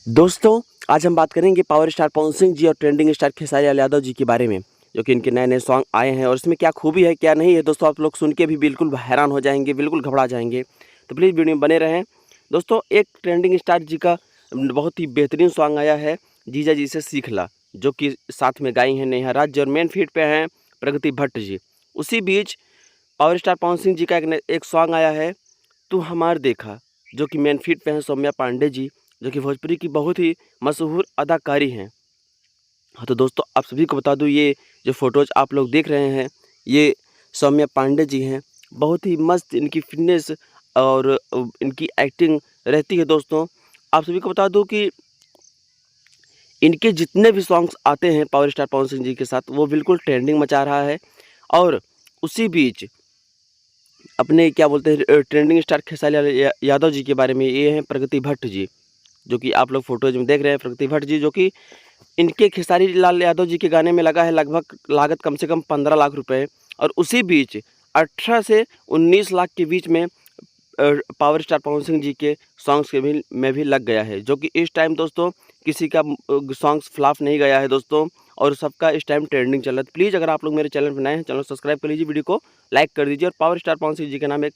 दोस्तों, आज हम बात करेंगे पावर स्टार पवन सिंह जी और ट्रेंडिंग स्टार खेसारी लाल यादव जी के बारे में, जो कि इनके नए-नए सॉन्ग आए हैं और इसमें क्या खूबी है, क्या नहीं है दोस्तों आप लोग सुन के भी बिल्कुल हैरान हो जाएँगे, बिल्कुल घबरा जाएँगे। तो प्लीज़ वीडियो में बने रहें। दोस्तों, एक ट्रेंडिंग स्टार जी का बहुत ही बेहतरीन सॉन्ग आया है, जीजा जी से सीख ला, जो कि साथ में गाई हैं नेहा राज्य और मेन फ़ीड पे हैं प्रगति भट्ट जी। उसी बीच पावर स्टार पवन सिंह जी का एक सॉन्ग आया है तू हमार देखा, जो कि मेन फ़ीड पे हैं सौम्या पांडे जी, जो कि भोजपुरी की बहुत ही मशहूर अदाकारी हैं। हाँ, तो दोस्तों आप सभी को बता दूँ ये जो फ़ोटोज़ आप लोग देख रहे हैं, ये सौम्या पांडे जी हैं। बहुत ही मस्त इनकी फ़िटनेस और इनकी एक्टिंग रहती है दोस्तों। आप सभी को बता दूँ कि इनके जितने भी सॉन्ग्स आते हैं पावर स्टार पवन सिंह जी के साथ, वो बिल्कुल ट्रेंडिंग मचा रहा है और उसी बीच अपने क्या बोलते हैं ट्रेंडिंग स्टार खेसारी लाल यादव जी के बारे में ये हैं प्रगति भट्ट जी, जो कि आप लोग फ़ोटोज़ में देख रहे हैं प्रगति भट्ट जी, जो कि इनके खेसारी लाल यादव जी के गाने में लगा है लगभग लागत कम से कम 15 लाख रुपए और उसी बीच 18 से 19 लाख के बीच में पावर स्टार पवन सिंह जी के सॉन्ग्स के भी में भी लग गया है, जो कि इस टाइम दोस्तों किसी का सॉन्ग्स फ्लॉप नहीं गया है दोस्तों और सबका इस टाइम ट्रेंडिंग चल रहा है। तो प्लीज़ अगर आप लोग मेरे चैनल पर नए हैं, चैनल सब्सक्राइब कर लीजिए, वीडियो को लाइक कर दीजिए और पावर स्टार पवन सिंह जी के नाम एक